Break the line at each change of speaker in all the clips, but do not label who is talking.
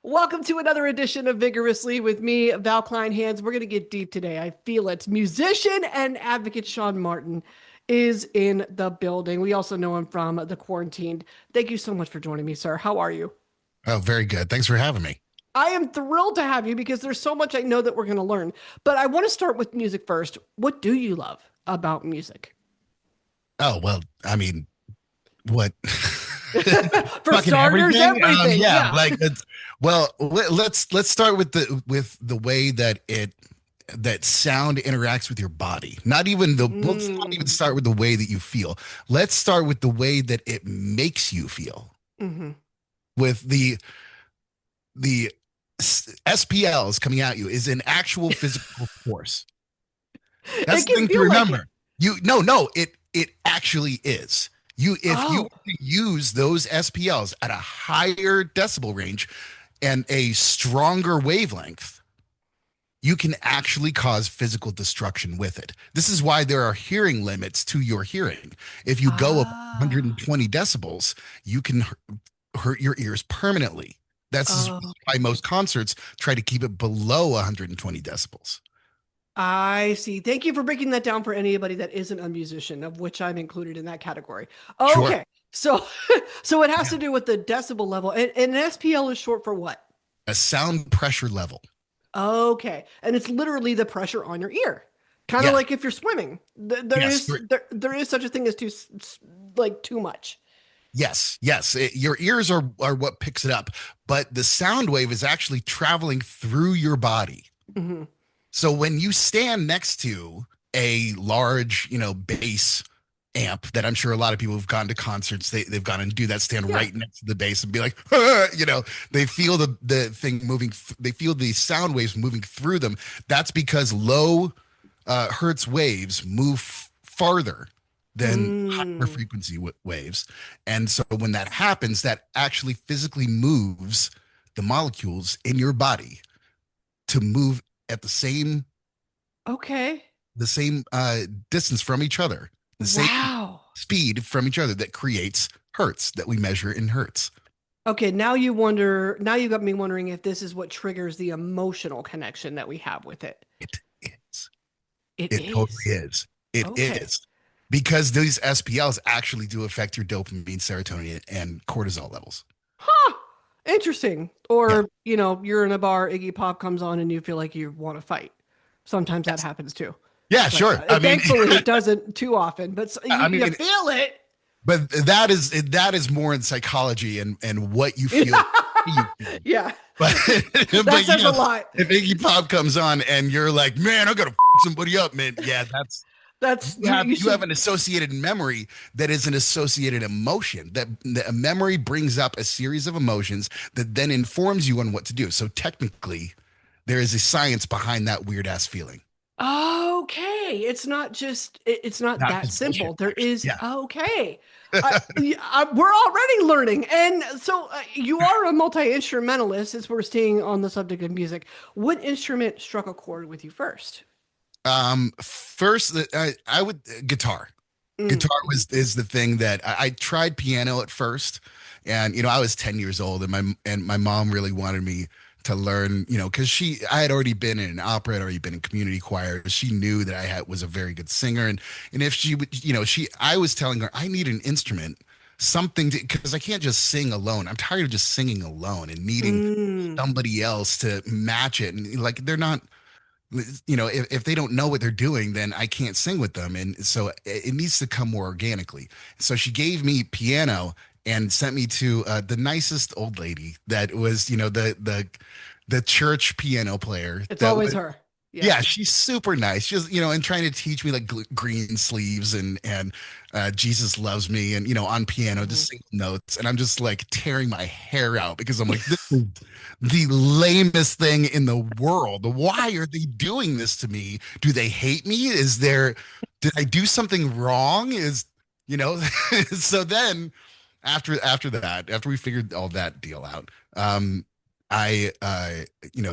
Welcome to another edition of Vigorously with me, Val Klein-Hands. We're going to get deep today. I feel it. Musician and advocate Sean Martin is in the building. We also know him from The Quarantined. Thank you so much for joining me, sir. How are you?
Oh, very good. Thanks for having me.
I am thrilled to have you because there's so much I know that we're going to learn. But I want to start with music first. What do you love about music?
Oh, well, I mean, what?
For
Fucking
starters,
everything.
everything.
Yeah,
Yeah.
like let's start with the way that that sound interacts with your body. Not even the let's not even
Mm,
start with the way that you feel. Let's start with the way that it makes you feel.
hmm
With the SPLs coming at you is an actual physical force. That's
It
the
can
thing to
feel like it.
remember. No, it actually is. If you
Oh,
were to use those SPLs at a higher decibel range and a stronger wavelength, you can actually cause physical destruction with it. This is why there are hearing limits to your hearing. If you go above
ah,
120 decibels, you can hurt your ears permanently. That's why
okay.
most concerts try to keep it below 120 decibels.
I see. Thank you for breaking that down for anybody that isn't a musician, of which I'm included in that category.
Sure.
Okay. So so it has
Yeah.
to do with the decibel level. And an SPL is short for what?
A sound pressure level.
Okay. And it's literally the pressure on your ear. Kind of
Yeah.
like if you're swimming. There
Yes.
is there is such a thing as like too much.
Yes. Your ears are what picks it up, but the sound wave is actually traveling through your body.
Hmm
So when you stand next to a large, bass amp that I'm sure a lot of people who've gone to concerts, they've gone and do that, stand
Yeah.
right next to the bass and be like, they feel the thing moving, they feel the sound waves moving through them. That's because low hertz waves move farther than higher
Mm.
frequency waves. And so when that happens, that actually physically moves the molecules in your body to move at
Okay.
the same distance from each other, the same
Wow.
speed from each other that creates hertz that we measure in hertz.
Okay, now you got me wondering if this is what triggers the emotional connection that we have with it.
It is.
It
It totally
is.
is. It
Okay.
is. Because these SPLs actually do affect your dopamine, serotonin, and cortisol levels.
Huh. Interesting.
Yeah.
Or, you're in a bar, Iggy Pop comes on and you feel like you want to fight. Sometimes that
Yes.
happens too.
Yeah,
But
sure. I mean,
thankfully it doesn't too often, but
I
you
mean,
feel it.
but that is more in psychology and what you feel. You feel.
Yeah.
But
That
but
says a lot.
if Iggy Pop comes on and you're like, man, I gotta somebody up, man. Yeah, that's
That's
you have
you
you have
should
an associated memory that is an associated emotion. That a memory brings up a series of emotions that then informs you on what to do. So technically, there is a science behind that weird ass feeling.
Okay, it's not
Not
that
just
simple.
bullshit,
There
actually.
is
Yeah.
okay. We're already learning, and so you are a multi-instrumentalist, as we're seeing on the subject of music. What instrument struck a chord with you first?
First, I would guitar.
Mm,
Guitar
mhm.
was is the thing that I tried piano at first, and I was 10 years old, and my mom really wanted me to learn, because I had already been in an opera, had already been in community choir. She knew that was a very good singer, and if she would, I was telling her I need an instrument, something because I can't just sing alone. I'm tired of just singing alone and needing
Mm,
somebody else to match it, and like they're not if they don't know what they're doing, then I can't sing with them. And so it needs to come more organically. So she gave me piano and sent me to the nicest old lady that was, the church piano player
it's
that
always
would,
her. Yeah.
yeah, she's super nice. She's, and trying to teach me like green sleeves and Jesus loves me and on piano
Mhm.
just single notes. And I'm just like tearing my hair out because I'm like, this is the lamest thing in the world. Why are they doing this to me? Do they hate me? Did I do something wrong? You know, so then after that, after we figured all that deal out, I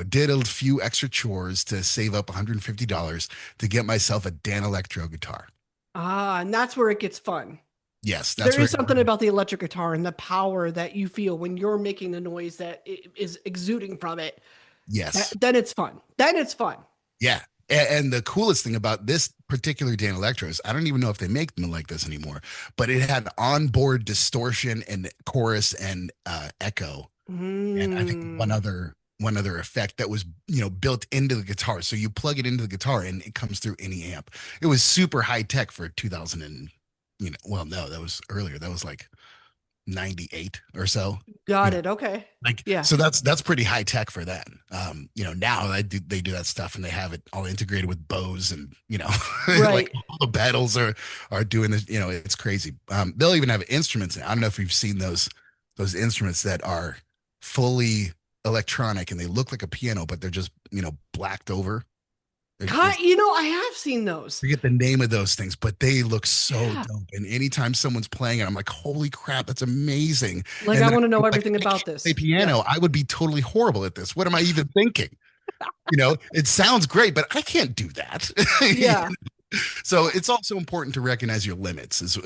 did a few extra chores to save up $150 to get myself a Dan Electro guitar.
Ah, and that's where it gets fun.
Yes, that's
There
where
is something about the electric guitar and the power that you feel when you're making the noise that is exuding from it.
yes.
Then it's fun. Then it's fun.
Yeah. And the coolest thing about this particular Dan Electros, I don't even know if they make them like this anymore, but it had onboard distortion and chorus and echo, and I think
Mm.
one other effect that was built into the guitar. So you plug it into the guitar and it comes through any amp. It was super high tech for 2000 and well, no, that was earlier. That was like 98 or so. You
Got
know,
it. Okay.
like
Yeah.
so that's pretty high tech for that. Now they do that stuff and they have it all integrated with Bose and like
Right.
all the pedals are doing this. It's crazy. They'll even have instruments. I don't know if you've seen those instruments that are fully electronic and they look like a piano, but they're just blacked over.
I have seen those.
Forget the name of those things, but they look so
Yeah.
dope. And anytime someone's playing it, I'm like, holy crap, that's amazing.
Like
And
I
then
want to
I'm
know
like,
everything
I
about
can't play
this. Yeah.
piano. I would be totally horrible at this. What am I even thinking? It sounds great, but I can't do that.
Yeah.
So it's also important to recognize your limits is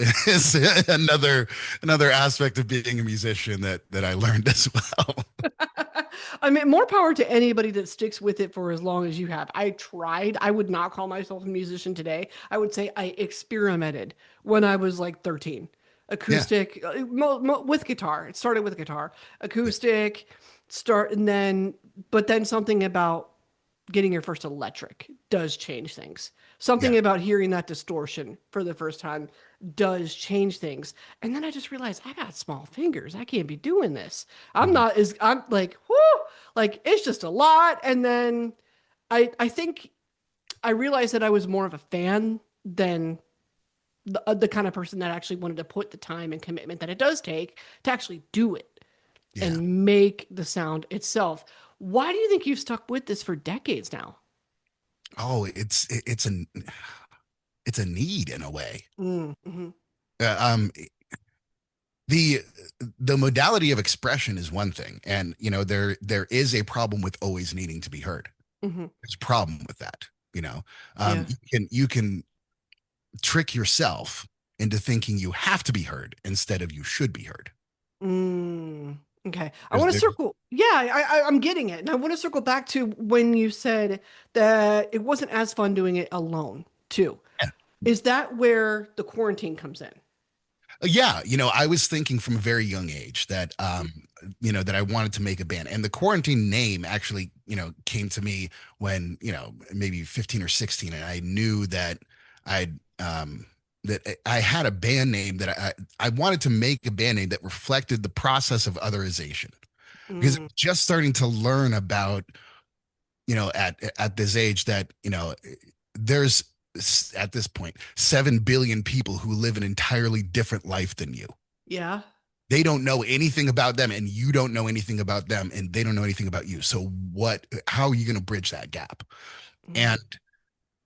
another aspect of being a musician that I learned as well.
I mean, more power to anybody that sticks with it for as long as you have. I tried. I would not call myself a musician today. I would say I experimented when I was like 13.
Yeah.
Acoustic, with guitar. It started with guitar,
Yeah.
acoustic, but then something about getting your first electric does change things.
Yeah.
Something about hearing that distortion for the first time does change things. And then I just realized I got small fingers. I can't be doing this.
Mhm.
I'm like, whoo, like it's just a lot. And then I think I realized that I was more of a fan than the kind of person that actually wanted to put the time and commitment that it does take to actually do it
Yeah.
and make the sound itself. Why do you think you've stuck with this for decades now?
Oh, it's a need in a way.
Mm-hmm.
Uh, um, the the modality of expression is one thing, and there is a problem with always needing to be heard.
Mm-hmm.
There's a problem with that. You know,
Yeah.
you can trick yourself into thinking you have to be heard instead of you should be heard.
Mm. Okay. I
There's,
want to
there's
circle. Yeah, I'm getting it. And I want to circle back to when you said that it wasn't as fun doing it alone, too.
yeah.
Is that where the quarantine comes in?
Yeah, I was thinking from a very young age that that I wanted to make a band. And the quarantine name actually, came to me when, maybe 15 or 16 and I knew that I'd that I had a band name that I wanted to make a band name that reflected the process of otherization because
Mm.
just starting to learn about, at this age that, there's at this point 7 billion people who live an entirely different life than you.
Yeah.
They don't know anything about them and you don't know anything about them and they don't know anything about you. So how are you going to bridge that gap?
Mm.
And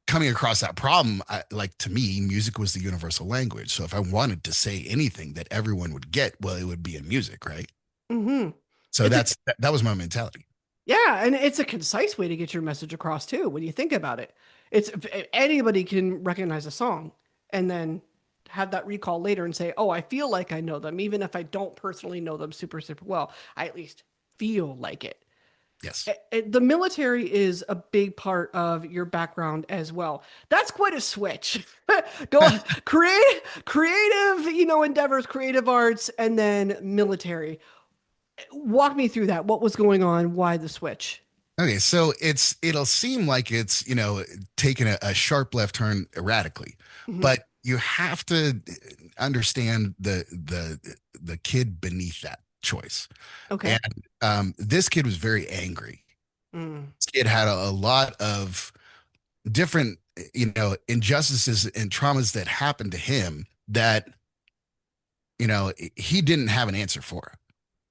coming across that problem, like to me, music was the universal language. So if I wanted to say anything that everyone would get, well, it would be in music, right?
Mm-hmm.
So
It's a
that was my mentality.
Yeah, and it's a concise way to get your message across too, when you think about it. It's anybody can recognize a song and then have that recall later and say, "Oh, I feel like I know them, even if I don't personally know them super well. I at least feel like it."
Yes.
The military is a big part of your background as well. That's quite a switch. Go creative, endeavors, creative arts, and then military. Walk me through that. What was going on? Why the switch?
Okay, so it'll seem like it's taking a sharp left turn erratically,
Hmm.
but you have to understand the kid beneath that choice.
Okay.
And this kid was very angry.
Mm.
This kid had a lot of different injustices and traumas that happened to him that he didn't have an answer for.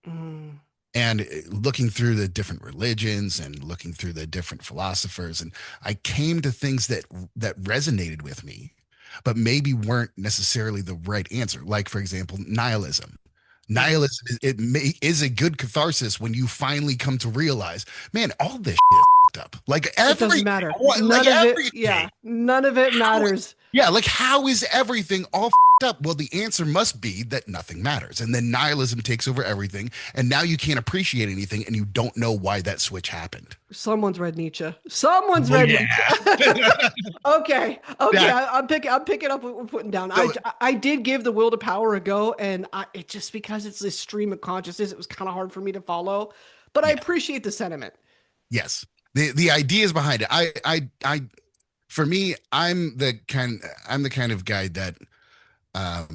Mm.
And looking through the different religions and looking through the different philosophers, and I came to things that resonated with me but maybe weren't necessarily the right answer, like for example nihilism.
Mm.
Nihilism is a good catharsis when you finally come to realize, man, all this shit is up, like
It doesn't
everything,
matter.
like
None of it.
everything.
Yeah. None of it
How,
matters.
yeah, like how is everything all up. Well, the answer must be that nothing matters. And then nihilism takes over everything. And now you can't appreciate anything and you don't know why that switch happened.
Someone's read Nietzsche. Someone's
Oh,
read
yeah.
Nietzsche. Okay. Okay.
That,
I'm picking up what we're putting down.
so,
I did give the will to power a go, and it just because it's this stream of consciousness, it was kind of hard for me to follow. But I
yeah,
appreciate the sentiment.
yes. The ideas behind it. For me, I'm the kind of guy that I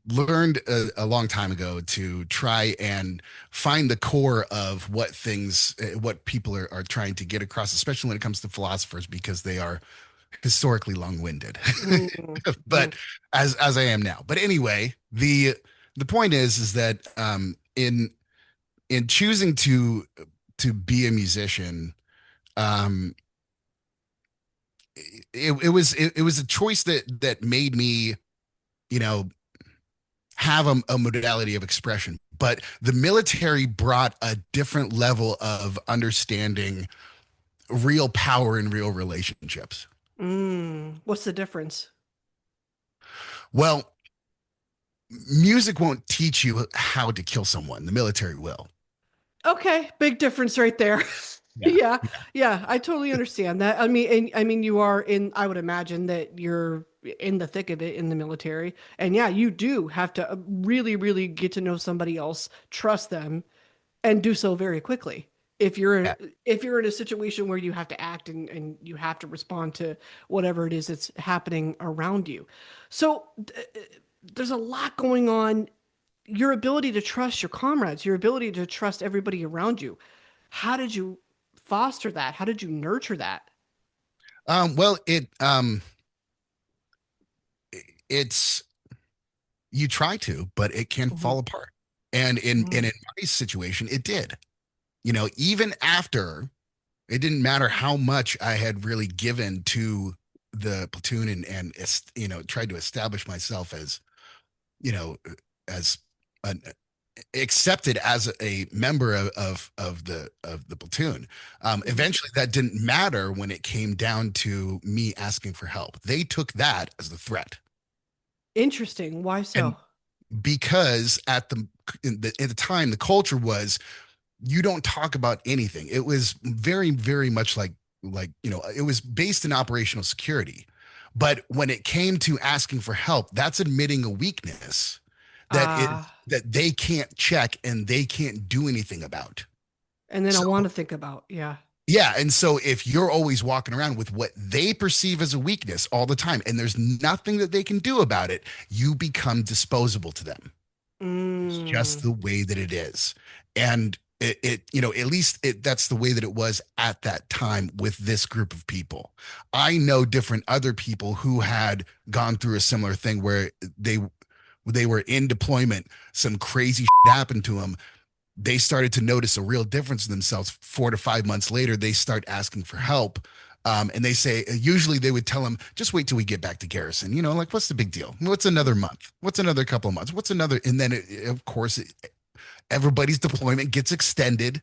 learned a long time ago to try and find the core of what things, what people are trying to get across, especially when it comes to philosophers, because they are historically long-winded.
Mm,
But as I am now. But anyway, the point is that in choosing to be a musician, um, it was a choice that made me, you know, have a modality of expression. But the military brought a different level of understanding real power in real relationships.
what's the difference?
Well, music won't teach you how to kill someone. The military will.
Okay, big difference right there.
Yeah.
Yeah, yeah, I totally understand that. I mean, you are in. I would imagine that you're in the thick of it in the military, and yeah, you do have to really, really get to know somebody else, trust them, and do so very quickly. If you're
Yeah.
if you're in a situation where you have to act and you have to respond to whatever it is that's happening around you, so there's a lot going on. Your ability to trust your comrades, your ability to trust everybody around you. How did you foster that? How did you nurture that?
Well, it's you try to, but it can
Mhm,
fall apart. And
mhm,
in my situation, it did. You know, even after it didn't matter how much I had really given to the platoon and tried to establish myself as, you know, as an accepted as a member of the platoon.
mhm.
Eventually, that didn't matter when it came down to me asking for help. They took that as the threat,
Interesting. Why
and
so?
because at the time the culture was you don't talk about anything. It was very very much like it was based in operational security. But when it came to asking for help, that's admitting a weakness that is
Ah,
that they can't check and they can't do anything about.
and then I
So
want to think about, yeah.
yeah, and so if you're always walking around with what they perceive as a weakness all the time and there's nothing that they can do about it, you become disposable to them. It's just
Mm,
the way that it is. And at least that's the way that it was at that time with this group of people. I know different other people who had gone through a similar thing where they were in deployment, some crazy happened to them. They started to notice a real difference in themselves. 4 to 5 months later, they start asking for help. And they say, usually they would tell them, just wait till we get back to garrison. Like, what's the big deal? What's another month? What's another couple of months? What's another? And then, of course, everybody's deployment gets extended,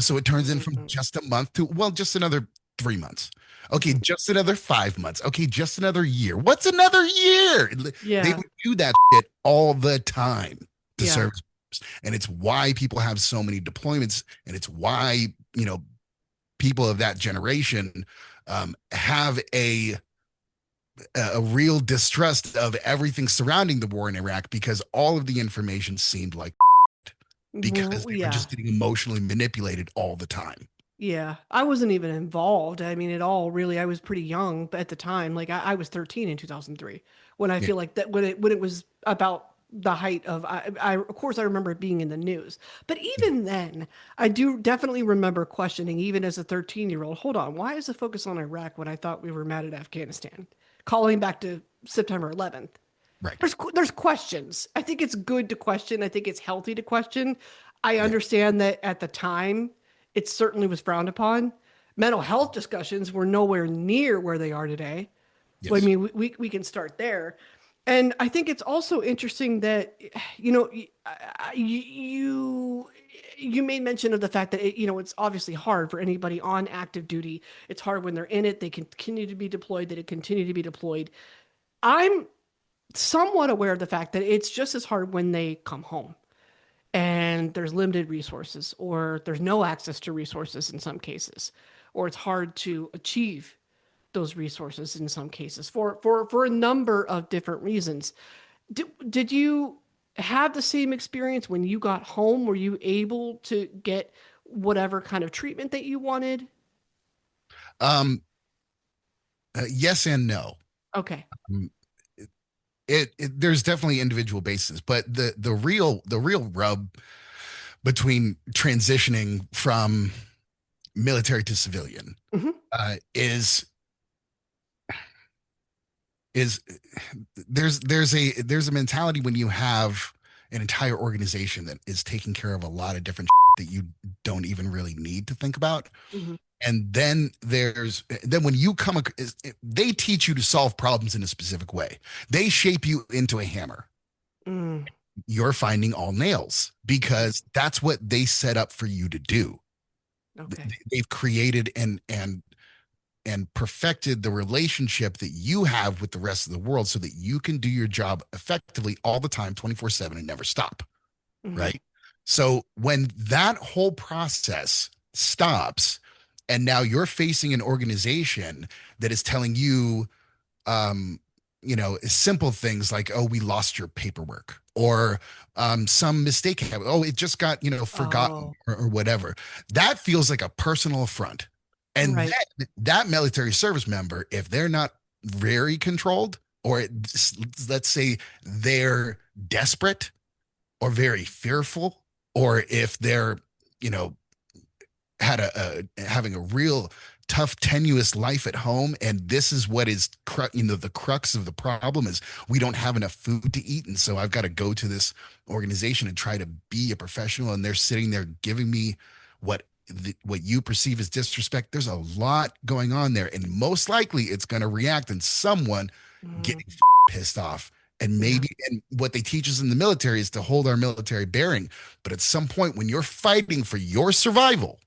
so it turns in from
mm,
just a month to, well, just another 3 months. Okay,
mhm.
just another 5 months. Okay, just another year. What's another year? They
Yeah,
would do that shit all the time to
yeah.
serve. And it's why people have so many deployments. And it's why, people of that generation have a real distrust of everything surrounding the war in Iraq because all of the information seemed like because they were
Yeah.
just getting emotionally manipulated all the time.
Yeah, I wasn't even involved. I mean, at all, really. I was pretty young at the time. Like I was 13 in 2003 when I
Yeah.
feel like that when it was about the height of of course I remember it being in the news. But even then, I do definitely remember questioning even as a 13-year-old, hold on, why is the focus on Iraq when I thought we were mad at Afghanistan? Calling back to September 11th.
Right.
There's questions. I think it's good to question. I think it's healthy to question. I
Yeah.
understand that at the time, it certainly was frowned upon. Mental health discussions were nowhere near where they are today. Well, I
Yes.
mean, we can start there. And I think it's also interesting that, you know, you made mention of the fact that it's obviously hard for anybody on active duty. It's hard when they're in it. They continue to be deployed. They continue to be deployed. I'm somewhat aware of the fact that it's just as hard when they come home and there's limited resources, or there's no access to resources in some cases, or it's hard to achieve those resources in some cases for a number of different reasons. Did you have the same experience when you got home? Were you able to get whatever kind of treatment that you wanted?
Um, yes and no.
Okay.
Um, there's definitely individual basis, but the real rub between transitioning from military to civilian
Hmm.
uh, is there's a mentality when you have an entire organization that is taking care of a lot of different that you don't even really need to think about.
Hmm.
And then when you they teach you to solve problems in a specific way. They shape you into a hammer.
Mm,
You're finding all nails because that's what they set up for you to do.
okay.
They've created and perfected the relationship that you have with the rest of the world so that you can do your job effectively all the time, 24/7, and never stop.
Hmm.
Right. So when that whole process stops, and now you're facing an organization that is telling you, um, simple things like, oh, we lost your paperwork, or some mistake happened. Oh, it just got, forgotten,
Oh,
or whatever. That feels like a personal affront. And
right.
then that military service member, if they're not very controlled, or let's say they're desperate or very fearful, or if they're, you know, having a real tough tenuous life at home, and this is what is the crux of the problem is we don't have enough food to eat, and so I've got to go to this organization and try to be a professional, and they're sitting there giving me what you perceive as disrespect. There's a lot going on there, and most likely it's going to react in someone
Mm,
getting pissed off. And
yeah.
maybe, and what they teach us in the military is to hold our military bearing, but at some point when you're fighting for your survival,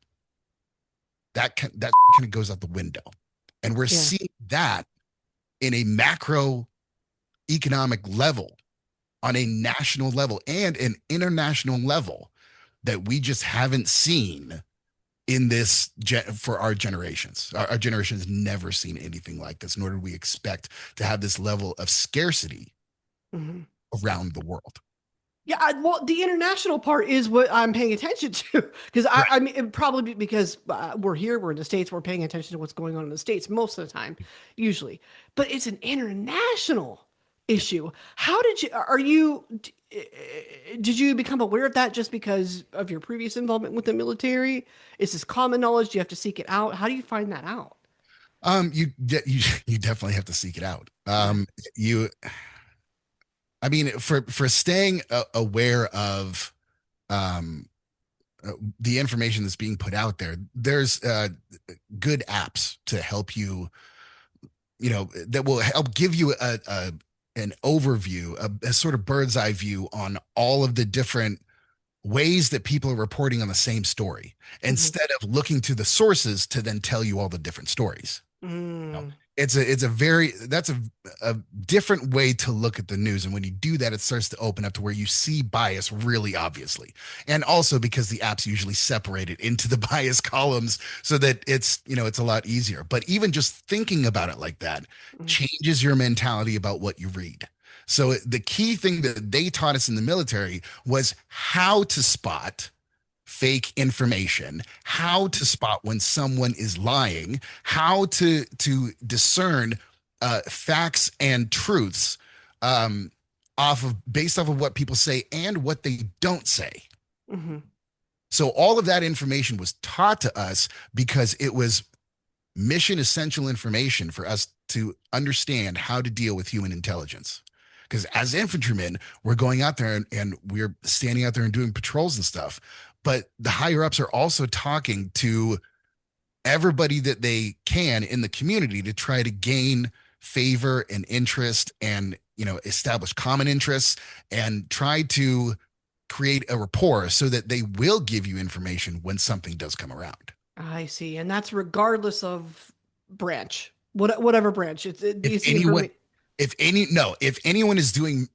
that kind of goes out the window. And we're
Yeah.
seeing that in a macro economic level, on a national level, and an international level that we just haven't seen in for our generations. Our generation has never seen anything like this, nor do we expect to have this level of scarcity
Hmm.
around the world.
Yeah, well, the international part is what I'm paying attention to because
Right.
I mean, probably because we're here, we're in the States, we're paying attention to what's going on in the States most of the time, usually. But it's an international
Yeah.
issue. How did you, are you, did you become aware of that just because of your previous involvement with the military? Is this common knowledge? Do you have to seek it out? How do you find that out?
You definitely have to seek it out.
Yeah.
You, I mean, for staying aware of um uh, the information that's being put out there, there's good apps to help you, that will help give you an overview, a sort of bird's eye view on all of the different ways that people are reporting on the same story,
Hmm.
instead of looking to the sources to then tell you all the different stories. know,
Mm,
it's a very that's a different way to look at the news. And when you do that, it starts to open up to where you see bias really obviously. And also because the apps usually separate it into the bias columns so that it's a lot easier. But even just thinking about it like that
mm,
changes your mentality about what you read. So the key thing that they taught us in the military was how to spot fake information, how to spot when someone is lying, how to discern facts and truths, um, based off of what people say and what they don't say.
mhm.
So all of that information was taught to us because it was mission essential information for us to understand how to deal with human intelligence. Because as infantrymen, we're going out there and we're standing out there and doing patrols and stuff. But the higher ups are also talking to everybody that they can in the community to try to gain favor and interest, and establish common interests, and try to create a rapport so that they will give you information when something does come around.
I see. And that's regardless of branch, whatever branch.
If
These
anyone
information.
If any, no, if anyone is doing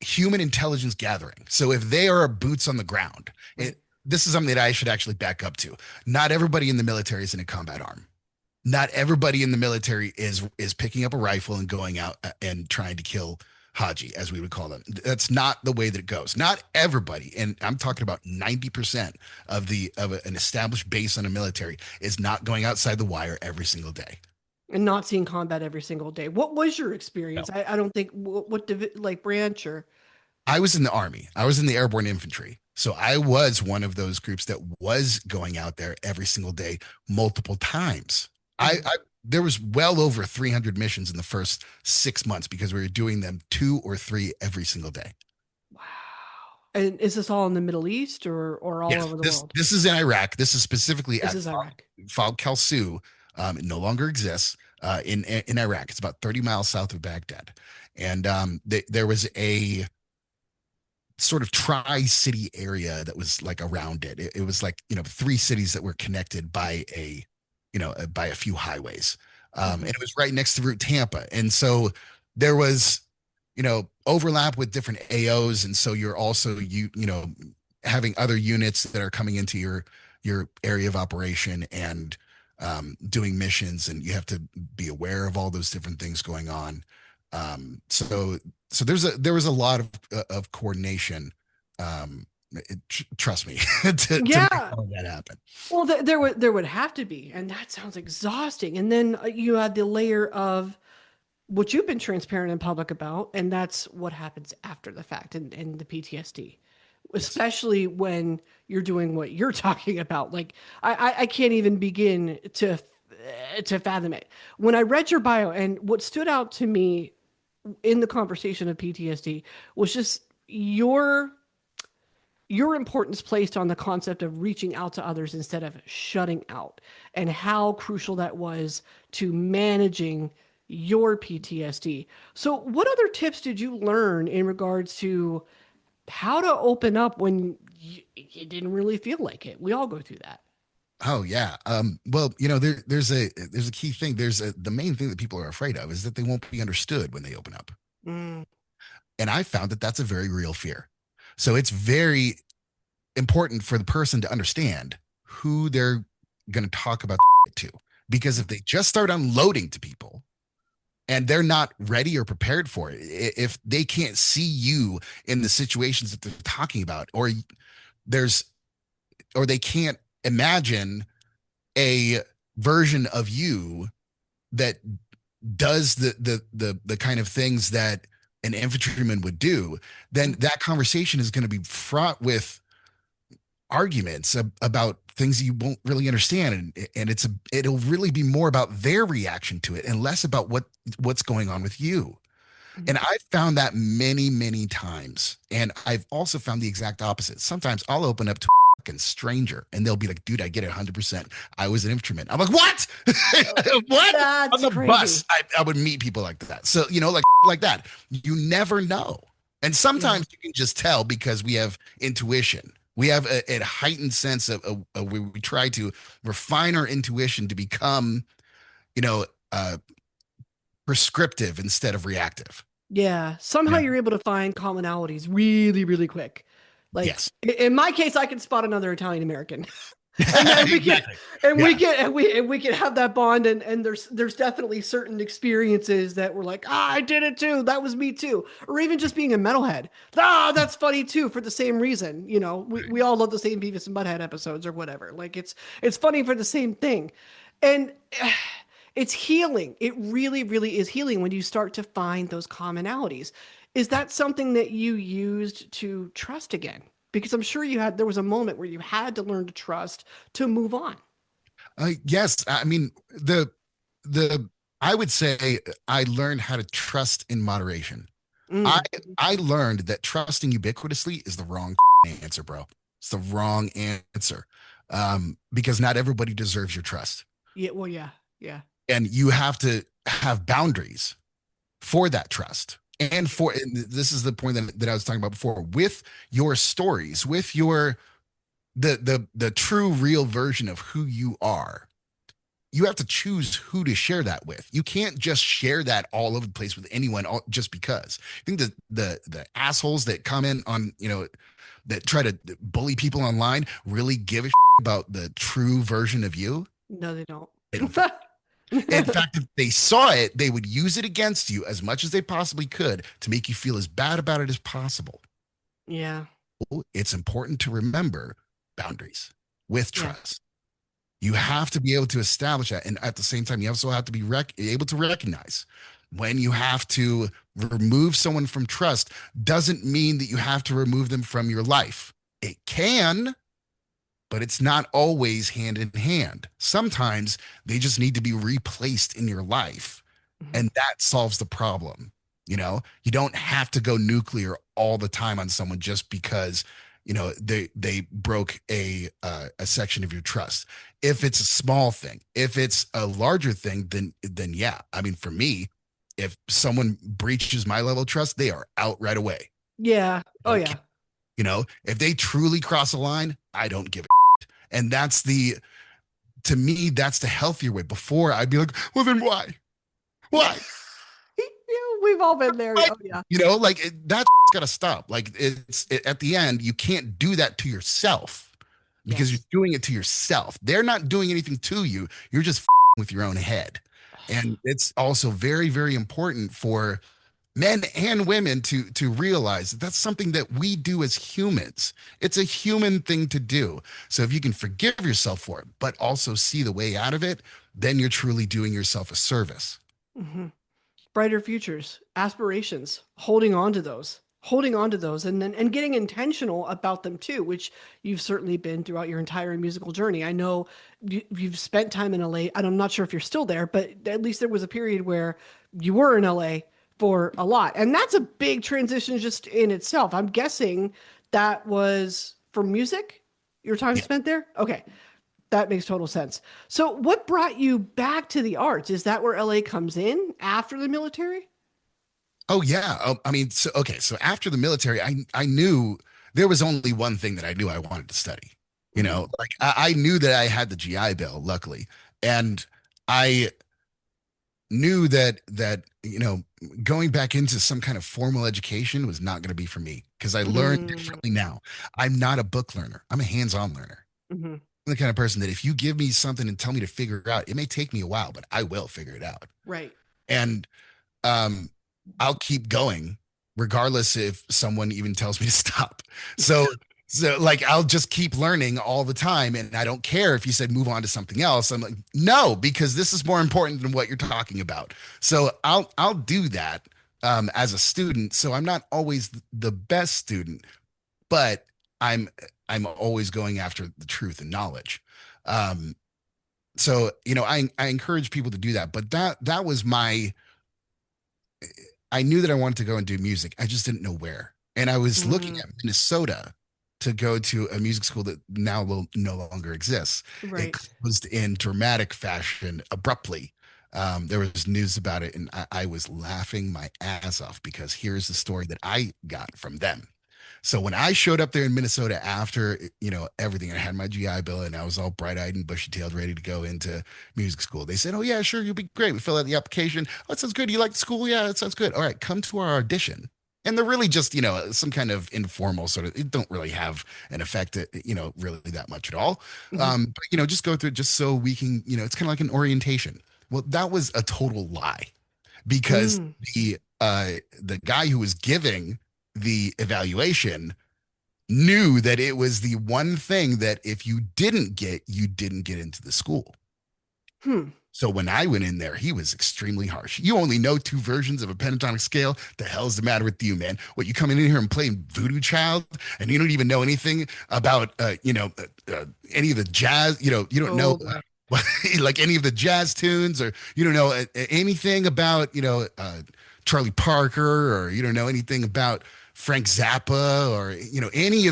human intelligence gathering, so if they are boots on the ground,
Right.
this is something that I should actually back up to. Not everybody in the military is in a combat arm. Not everybody in the military is picking up a rifle and going out and trying to kill Haji, as we would call them. That's not the way that it goes. Not everybody, and I'm talking about 90% of an established base on a military is not going outside the wire every single day.
And not seeing combat every single day. What was your experience?
No.
I don't think like branch or
I was in the army. I was in the airborne infantry. So I was one of those groups that was going out there every single day, multiple times.
Mhm.
I there was well over 300 missions in the first 6 months because we were doing them 2 or 3 every single day.
Wow. And is this all in the Middle East or all
Yes,
over the
this
world?
this is in Iraq. This is specifically
This
at
is Iraq.
Fal Kalsu. It no longer exists in Iraq. It's about 30 miles south of Baghdad, and there was a sort of tri-city area that was like around it. It was like, 3 cities that were connected by by a few highways. And
Mhm.
it was right next to Route Tampa. And so there was, overlap with different AOs. And so you're also, having other units that are coming into your area of operation and doing missions, and you have to be aware of all those different things going on. So there was a lot of coordination. Trust me, to make
Yeah.
all of that happen.
Well, there would have to be, and that sounds exhausting. And then you add the layer of what you've been transparent in public about, and that's what happens after the fact and the PTSD,
Yes.
especially when you're doing what you're talking about. Like I can't even begin to fathom it. When I read your bio, and what stood out to me in the conversation of PTSD was just your importance placed on the concept of reaching out to others instead of shutting out, and how crucial that was to managing your PTSD. So, what other tips did you learn in regards to how to open up when you didn't really feel like it? We all go through that.
Oh yeah. Well, there's a key thing. The main thing that people are afraid of is that they won't be understood when they open up.
Mm,
And I found that that's a very real fear. So it's very important for the person to understand who they're going to talk about to. Because if they just start unloading to people and they're not ready or prepared for it, if they can't see you in the situations that they're talking about, there's, or they can't imagine a version of you that does the kind of things that an infantryman would do, then
mm,
that conversation is going to be fraught with arguments about things you won't really understand, and it'll really be more about their reaction to it and less about what's going on with you.
mm.
And I've found that many times, and I've also found the exact opposite. Sometimes I'll open up to a fucking stranger and they'll be like, dude, I get it 100%. I was an infantryman. I'm like, what? What? On
That's
the bus
crazy.
I would meet people like that. So like that, you never know. And
Yeah.
sometimes you can just tell because we have intuition. We have a heightened sense of we try to refine our intuition to become, you know, uh, prescriptive instead of reactive.
Yeah. Somehow
Yeah.
you're able to find commonalities really, really quick. Like
Yes.
in my case, I can spot another Italian American. And then we can
Exactly.
and we
Yeah.
can and we can have that bond, and there's definitely certain experiences that we're like, I did it too, that was me too. Or even just being a metalhead, that's funny too, for the same reason. We all love the same Beavis and Butthead episodes or whatever. Like it's funny for the same thing. And it's healing. It really, really is healing when you start to find those commonalities. Is that something that you used to trust again? Because I'm sure there was a moment where you had to learn to trust to move on.
Yes. I mean, the I would say I learned how to trust in moderation. I
Mm.
I learned that trusting ubiquitously is the wrong answer, bro. It's the wrong answer. Because not everybody deserves your trust.
Yeah, well, yeah, yeah.
And you have to have boundaries for that trust. And this is the point that I was talking about before, with your stories, with your the true real version of who you are. you have to choose who to share that with. You can't just share that all over the place with anyone just because. I think the assholes that comment on, that try to bully people online really give a about the true version of you.
No, they don't.
They don't. In fact, if they saw it, they would use it against you as much as they possibly could to make you feel as bad about it as possible.
Yeah.
It's important to remember boundaries with
Yeah.
trust. You have to be able to establish that. And at the same time, you also have to be able to recognize when you have to remove someone from trust doesn't mean that you have to remove them from your life. It can, but it's not always hand in hand. Sometimes they just need to be replaced in your life,
Mhm.
and that solves the problem. You don't have to go nuclear all the time on someone just because they broke a section of your trust. If it's a small thing, if it's a larger thing, then yeah. I mean, for me, if someone breaches my level of trust, they are out right away.
Yeah. Oh,
Don't care.
yeah.
If they truly cross a line, I don't give a and that's the to me, that's the healthier way. Before I'd be like, well, then why?
Yeah.
Why?
Yeah, we've all been there.
Why?
Oh, yeah.
That's got to stop. Like at the end, you can't do that to yourself because you're
Yes.
doing it to yourself. They're not doing anything to you. You're just with your own head. And it's also very, very important for men and women to realize that that's something that we do as humans. It's a human thing to do. So if you can forgive yourself for it, but also see the way out of it, then you're truly doing yourself a service.
Mhm. Brighter futures, aspirations, holding on to those, and then and getting intentional about them too, which you've certainly been throughout your entire musical journey. I know you've spent time in LA, and I'm not sure if you're still there, but at least there was a period where you were in LA for a lot, and that's a big transition just in itself. I'm guessing that was for music, your time
Yeah.
spent there. Okay, that makes total sense. So, what brought you back to the arts? Is that where LA comes in after the military?
Oh yeah. I mean, so okay. So after the military, I knew there was only one thing that I knew I wanted to study.
Hmm.
Like I knew that I had the GI Bill, luckily, and I knew that going back into some kind of formal education was not going to be for me because I learned
Hmm.
differently now. I'm not a book learner. I'm a hands-on learner.
Hmm.
I'm the kind of person that if you give me something and tell me to figure it out, it may take me a while, but I will figure it out.
Right.
And um, I'll keep going regardless if someone even tells me to stop. So, so like I'll just keep learning all the time, and I don't care if you said move on to something else. I'm like, no, because this is more important than what you're talking about. So I'll do that as a student. So I'm not always the best student, but I'm I'm always going after the truth and knowledge. Um, so I encourage people to do that, but that was my I knew that I wanted to go and do music. I just didn't know where. And I was looking
Mm,
at Minnesota to go to a music school that now will no longer exists. It
right.
closed in dramatic fashion abruptly. There was news about it, and I was laughing my ass off because here's the story that I got from them. So when I showed up there in Minnesota after, everything, I had my GI Bill and I was all bright eyed and bushy tailed, ready to go into music school. They said, "Oh, yeah, sure, you'll be great." We fill out the application. "Oh, that sounds good. You like the school?" "Yeah, that sounds good." "All right, come to our audition." And they're really just, some kind of informal sort of, it don't really have an effect, really that much at all.
Hmm.
But, just go through it just so we can, it's kind of like an orientation. Well, that was a total lie because
Mm.
the guy who was giving the evaluation knew that it was the one thing that if you didn't get, you didn't get into the school.
Hmm.
So when I went in there, he was extremely harsh. "You only know two versions of a pentatonic scale. The hell's the matter with you, man? What, you coming in here and playing Voodoo Child, and you don't even know anything about, any of the jazz? You don't know
Oh,
like any of the jazz tunes, or you don't know anything about, Charlie Parker, or you don't know anything about Frank Zappa, or any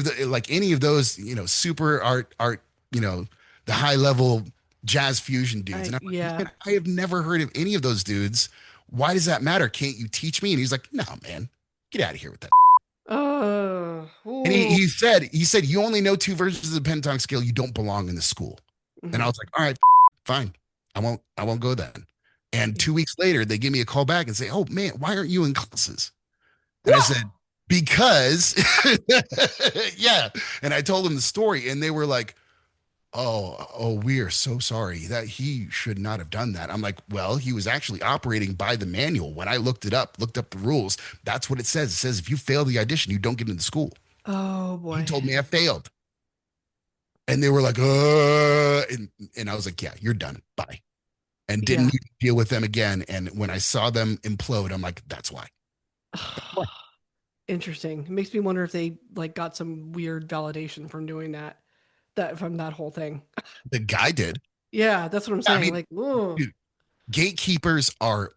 of those, super art, the high level jazz fusion dudes." And I'm like,
yeah.
"Man, I have never heard of any of those dudes. Why does that matter? Can't you teach me?" And he's like, "No, man, get out of here with that." And he,
Ooh.
he said, he said, "You only know two versions of the pentatonic scale. You don't belong in the school." And I
Hmm.
was like, "All right, fine. I won't go then. And 2 weeks later, they give me a call back and say, "Oh man, why aren't you in classes?" And I
What?
said, "Because," yeah. And I told them the story, and they were like, "Oh, we are so sorry that he should not have done that." I'm like, "Well, he was actually operating by the manual. When I looked up the rules. That's what it says. It says if you fail the audition, you don't get into school."
Oh
He
boy.
told me I failed, and they were like, and I was like, "Yeah, you're done. Bye." And didn't
Yeah.
even deal with them again. And when I saw them implode, I'm like, "That's why."
Interesting. It makes me wonder if they like got some weird validation from doing that, from that whole thing.
The guy did.
Yeah, that's what I'm
I
saying.
mean,
Like, ooh.
dude, gatekeepers are,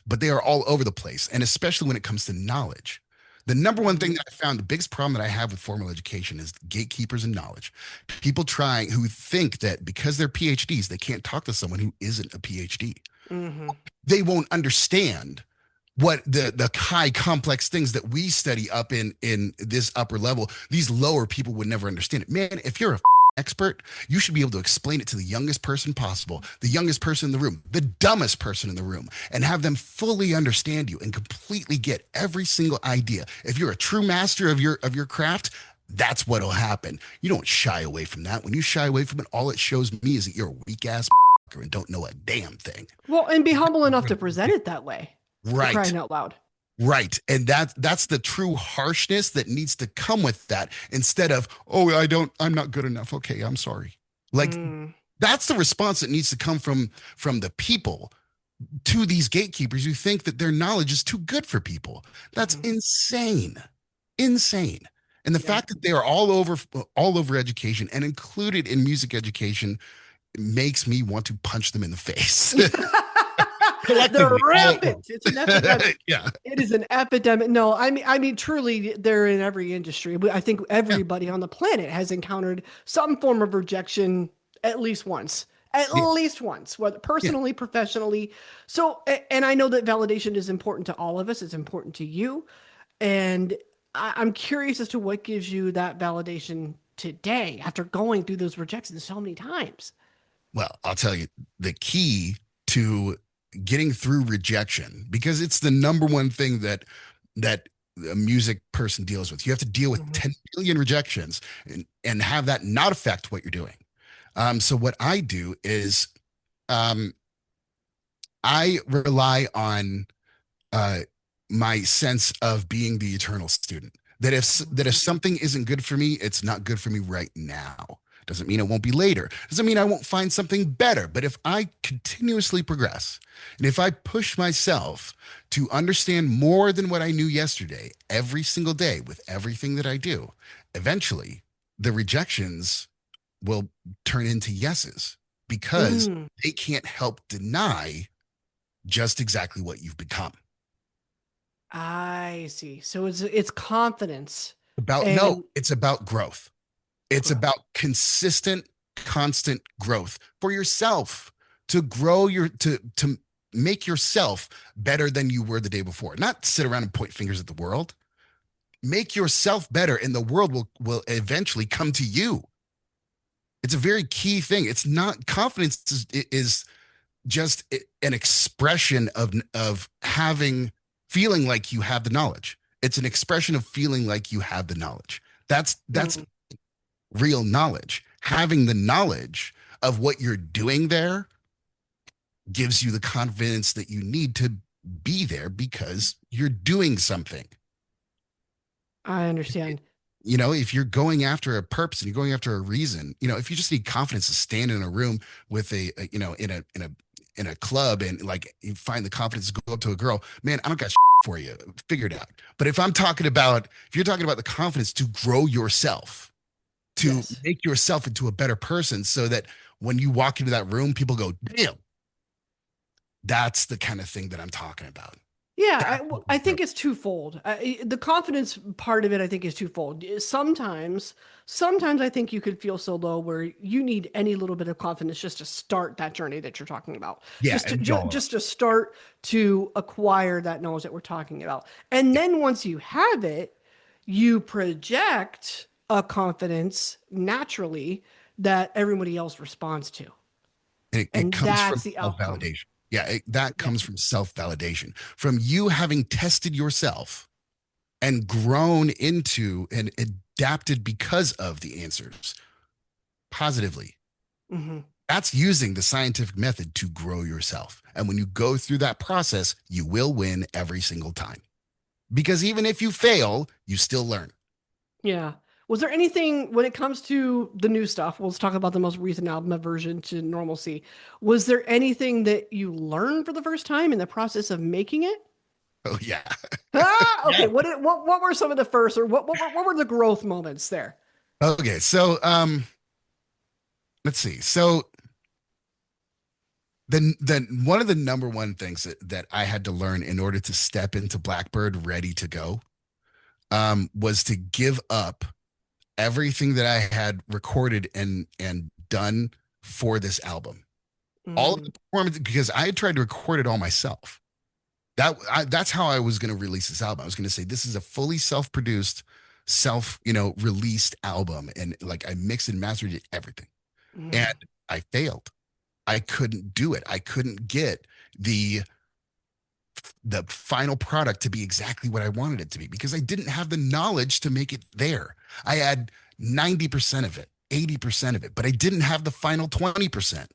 but they are all over the place, and especially when it comes to knowledge. The number one thing
Mhm.
that I found, the biggest problem that I have with formal education is gatekeepers and knowledge. People trying who think that because they're PhDs, they can't talk to someone who isn't a PhD.
Mhm.
They won't understand what the high complex things that we study up in this upper level. These lower people would never understand it. Man, if you're a expert, you should be able to explain it to the youngest person possible, the youngest person in the room, the dumbest person in the room, and have them fully understand you and completely get every single idea. If you're a true master of your craft, that's what'll happen. You don't shy away from that. When you shy away from it, all it shows me is that you're a weak ass and don't know a damn thing.
Well, and be humble enough to present it that way, for
Right.
crying out loud.
Right. And that's the true harshness that needs to come with that instead of, "Oh, I'm not good enough. Okay, I'm sorry." Like
Mm,
that's the response that needs to come from the people to these gatekeepers who think that their knowledge is too good for people. That's
mhm.
insane. Insane. And the
Yeah.
fact that they are all over education and included in music education makes me want to punch them in the face.
They're
Collectively, all of
rampant.
them.
It's an epidemic.
Yeah.
It is an epidemic. No, I mean, truly, they're in every industry. I think
Yeah.
everybody on the planet has encountered some form of rejection at least once. At
Yeah.
least once, whether
Yeah.
personally, professionally. So, and I know that validation is important to all of us. It's important to you. And I'm curious as to what gives you that validation today after going through those rejections so many times.
Well, I'll tell you the key to getting through rejection, because it's the number one thing that a music person deals with. You have to deal with
Mhm.
10 million rejections and have that not affect what you're doing. So what I do is um, I rely on uh, my sense of being the eternal student. That if
Mhm.
something isn't good for me, it's not good for me right now. Doesn't mean it won't be later. Doesn't mean I won't find something better. But if I continuously progress and if I push myself to understand more than what I knew yesterday, every single day with everything that I do, eventually the rejections will turn into yeses because
Mm.
they can't help deny just exactly what you've become.
I see. So it's confidence
About no,
and
it's about growth. It's
growth.
about consistent, constant growth for yourself to grow to make yourself better than you were the day before. Not sit around and point fingers at the world. Make yourself better, and the world will eventually come to you. It's a very key thing. It's not confidence is just an expression of having feeling like you have the knowledge. It's an expression of feeling like you have the knowledge. That's
Mm.
real knowledge. Having the knowledge of what you're doing there gives you the confidence that you need to be there because you're doing something.
I understand.
You know, if you're going after a purpose and you're going after a reason, you know, if you just need confidence to stand in a room with you know, in a club and like you find the confidence to go up to a girl, man, I don't got for you. Figure it out. But if you're talking about the confidence to grow yourself, to
Yes.
make yourself into a better person so that when you walk into that room, people go, "Damn, that's the kind of thing that I'm talking about."
Yeah,
That's
well,
what
I
you grow.
think it's twofold. The confidence part of it, I think, is twofold. Sometimes I think you could feel so low where you need any little bit of confidence just to start that journey that you're talking about,
Yeah, and y'all,
just to start to acquire that knowledge that we're talking about. And
yeah,
then once you have it, you project a confidence naturally that everybody else responds to.
It
And
comes from
that's the outcome.
self-validation. Yeah, that
Yeah.
comes from self-validation, from you having tested yourself and grown into and adapted because of the answers positively.
Hmm.
That's using the scientific method to grow yourself. And when you go through that process, you will win every single time. Because even if you fail, you still learn.
Yeah. Was there anything when it comes to the new stuff? Let's talk about the most recent album, Aversion to Normalcy. Was there anything that you learned for the first time in the process of making it?
Oh, yeah.
Ah, okay.
Yeah.
What were some of the first, or what were the growth moments there?
Okay. So, let's see. So, the one of the number one things that I had to learn in order to step into Blackbird ready to go was to give up everything that I had recorded and done for this album. All of
Mm,
the performance, because I had tried to record it all myself. That's how I was going to release this album. I was going to say this is a fully self-produced, released album, and like I mixed and mastered it, everything, and
mm.
I failed. I couldn't do it. I couldn't get the the final product to be exactly what I wanted it to be because I didn't have the knowledge to make it there. I had 90% of it, 80% of it, but I didn't have the final 20%,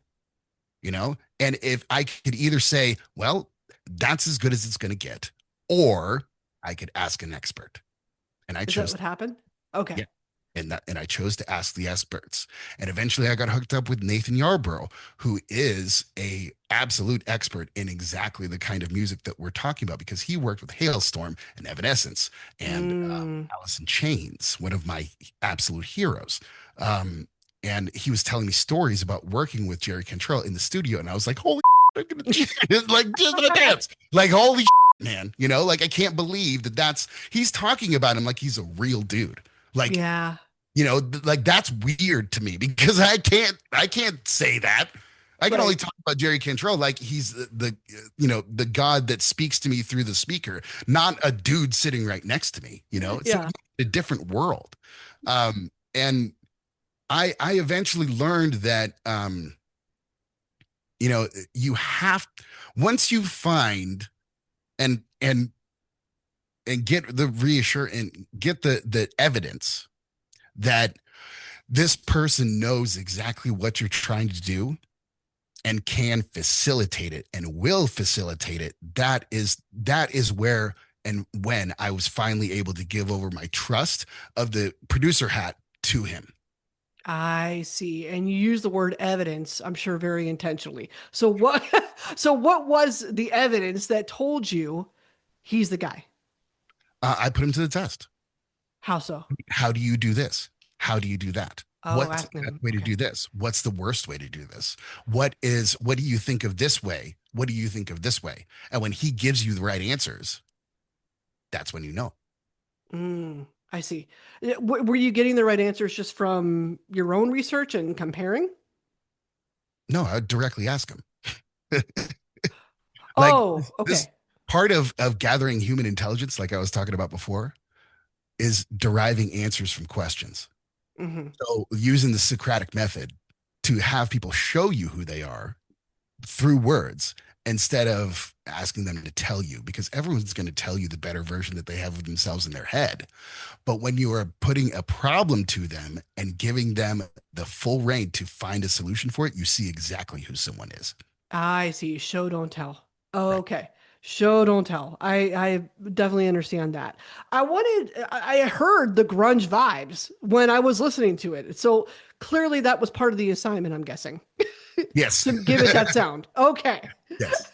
you know? And if I could either say, well, that's as good as it's going to get, or I could ask an expert. And I
Is that
chose,
what happened? Okay.
yeah, and I chose to ask the experts. And eventually I got hooked up with Nathan Yarbrough, who is a absolute expert in exactly the kind of music that we're talking about because he worked with Hailstorm and Evanescence and
Mm,
Alice in Chains, one of my absolute heroes. Um, and he was telling me stories about working with Jerry Cantrell in the studio, and I was like, "Holy, I'm gonna like just gonna dance, like holy man, like I can't believe that's he's talking about him like he's a real dude, like
yeah.
like that's weird to me because I can't say that. I can only
Right.
talk about Jerry Cantrell like he's the God that speaks to me through the speaker, not a dude sitting right next to me. It's
Yeah.
a different world. And I eventually learned that you know you have once you find and and get the reassure and get the evidence that this person knows exactly what you're trying to do and can facilitate it and will facilitate it. That is where and when I was finally able to give over my trust of the producer hat to him.
I see. And you use the word evidence, I'm sure very intentionally. So what so what was the evidence that told you he's the guy?
I put him to the test.
How so?
How do you do this? How do you do that?
Oh,
What's the
asking
best
him.
way to
Okay.
do this? What's the worst way to do this? What do you think of this way? What do you think of this way? And when he gives you the right answers, that's when you know.
I see. Were you getting the right answers just from your own research and comparing?
No, I would directly ask him. Like
Oh,
this
okay.
part of gathering human intelligence, like I was talking about before, is deriving answers from questions.
Hmm.
So using the Socratic method to have people show you who they are through words instead of asking them to tell you, because everyone's going to tell you the better version that they have of themselves in their head. But when you are putting a problem to them and giving them the full reign to find a solution for it, you see exactly who someone is.
I see. Show don't tell.
Right.
Okay. Show don't tell. I definitely understand that. I heard the grunge vibes when I was listening to it. So clearly that was part of the assignment, I'm guessing,
Yes.
to give it that sound. Okay.
Yes.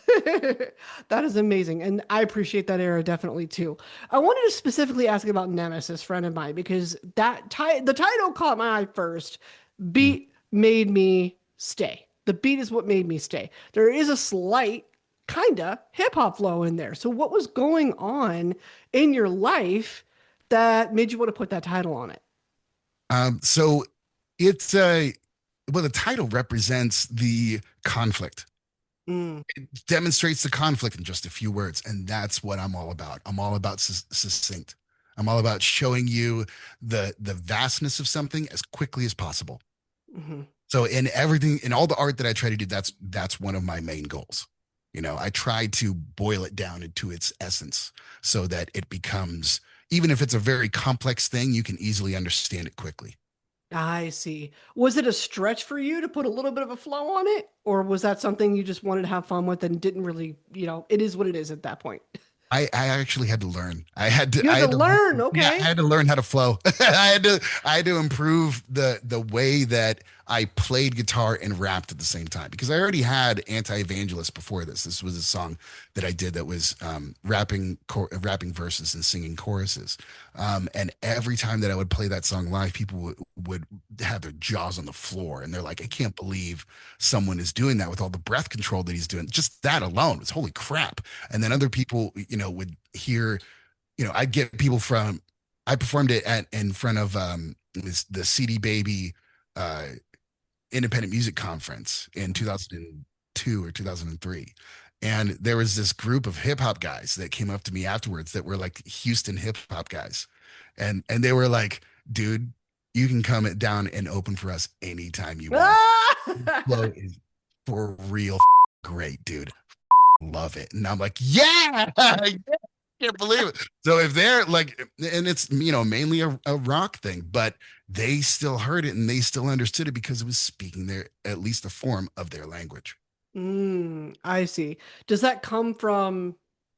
That is amazing. And I appreciate that era definitely too. I wanted to specifically ask about Nemesis, friend of mine, because the title caught my eye first.
Mhm.
Beat made me stay. The beat is what made me stay. There is a slight kinda hip hop flow in there. So what was going on in your life that made you want to put that title on it?
So it's well, the title represents the conflict.
Mm,
It demonstrates the conflict in just a few words, and that's what I'm all about. I'm all about succinct. I'm all about showing you the vastness of something as quickly as possible.
hmm
So in everything, in all the art that I try to do, that's one of my main goals. I try to boil it down into its essence so that it becomes, even if it's a very complex thing, you can easily understand it quickly.
I see. Was it a stretch for you to put a little bit of a flow on it, or was that something you just wanted to have fun with and didn't really, it is what it is at that point?
I actually had to learn.
You had to learn.
Yeah, I
Okay.
had to learn how to flow. I had to improve the way that I played guitar and rapped at the same time because I already had Anti-Evangelist before this. This was a song that I did that was rapping verses and singing choruses. And every time that I would play that song live, people would have their jaws on the floor and they're like, I can't believe someone is doing that with all the breath control that he's doing. Just that alone was holy crap. And then other people, would hear, I'd get people from, I performed it in front of the CD Baby uh, Independent Music Conference in 2002 or 2003. And there was this group of hip hop guys that came up to me afterwards that were like Houston hip hop guys. And they were like, dude, you can come it down and open for us anytime you want. Flow is for real great, dude. Love it. And I'm like, yeah, I can't believe it. So if they're like, and it's, mainly a rock thing, but they still heard it and they still understood it because it was speaking their, at least a form of their language.
I see. Does that come from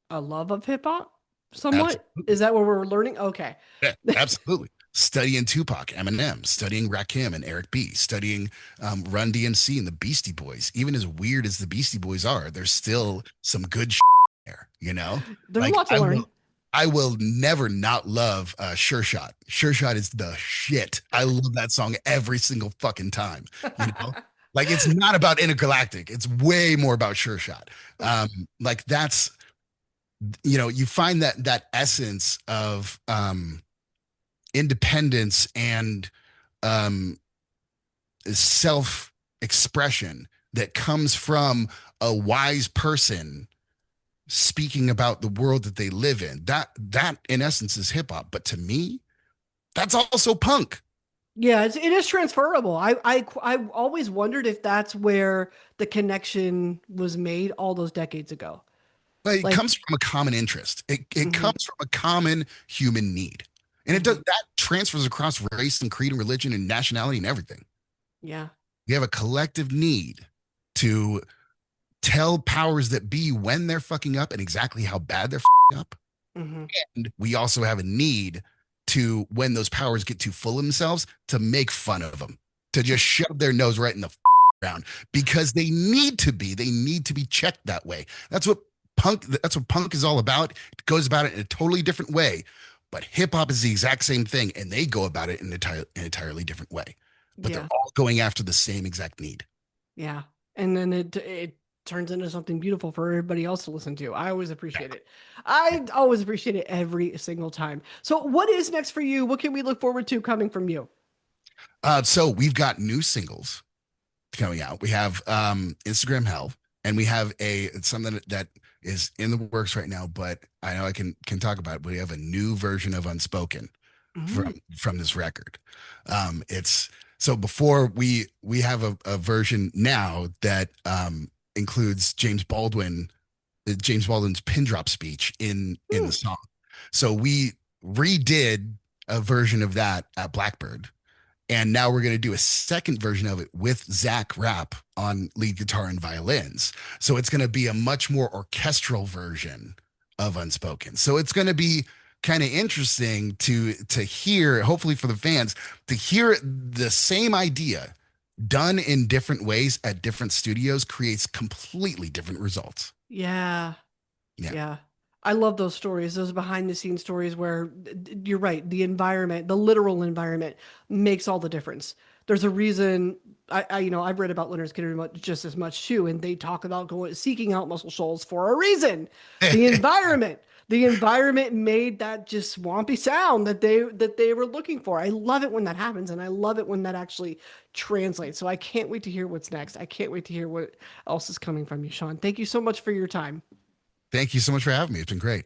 a love of hip hop somewhat?
Absolutely.
Is that what we're learning? Okay.
Yeah, absolutely. Studying Tupac, Eminem, studying Rakim and Eric B, studying Run DMC and the Beastie Boys. Even as weird as the Beastie Boys are, there's still some good there,
There's a
Like
lot to learn.
I will never not love Sure Shot. Sure Shot is the shit. I love that song every single fucking time, you know? Like it's not about Intergalactic. It's way more about Sure Shot. Like that's you find that essence of independence and um self expression that comes from a wise person speaking about the world that they live in. That in essence is hip hop, but to me, that's also punk.
Yeah, it is transferable. I always wondered if that's where the connection was made all those decades ago.
But it
Like,
comes from a common interest. It
hmm
comes from a common human need. And it does
hmm
that transfers across race and creed and religion and nationality and everything.
yeah,
We have a collective need to tell powers that be when they're fucking up and exactly how bad they're fucking up.
hmm
And we also have a need to, when those powers get too full of themselves, to make fun of them, to just shove their nose right in the ground because they need to be. They need to be checked that way. That's what punk is all about. It goes about it in a totally different way. But hip hop is the exact same thing, and they go about it in an entirely different way. But they're
yeah,
all going after the same exact need.
yeah. And then it turns into something beautiful for everybody else to listen to. I always appreciate it. I always appreciate it every single time. So, what is next for you? What can we look forward to coming from you?
So we've got new singles coming out. We have Instagram Hell, and we have something that is in the works right now, but I know I can talk about it. But we have a new version of Unspoken
Mm,
from this record. It's so before we have a version now that includes James Baldwin's pin drop speech in the
mm,
song. So we redid a version of that at Blackbird, and now we're going to do a second version of it with Zach Rapp on lead guitar and violins. So it's going to be a much more orchestral version of Unspoken. So it's going to be kind of interesting to hear, hopefully for the fans, to hear the same idea done in different ways at different studios creates completely different results.
yeah.
Yeah.
Yeah. I love those stories, those behind the scenes stories where you're right, the environment, the literal environment makes all the difference. There's a reason I've read about Leonard Skinner just as much too, and they talk about going seeking out Muscle Shoals for a reason. The environment, the environment made that just swampy sound that they were looking for. I love it when that happens, and I love it when that actually translates. So I can't wait to hear what's next. I can't wait to hear what else is coming from you, Sean. Thank you so much for your time.
Thank you so much for having me. It's been great.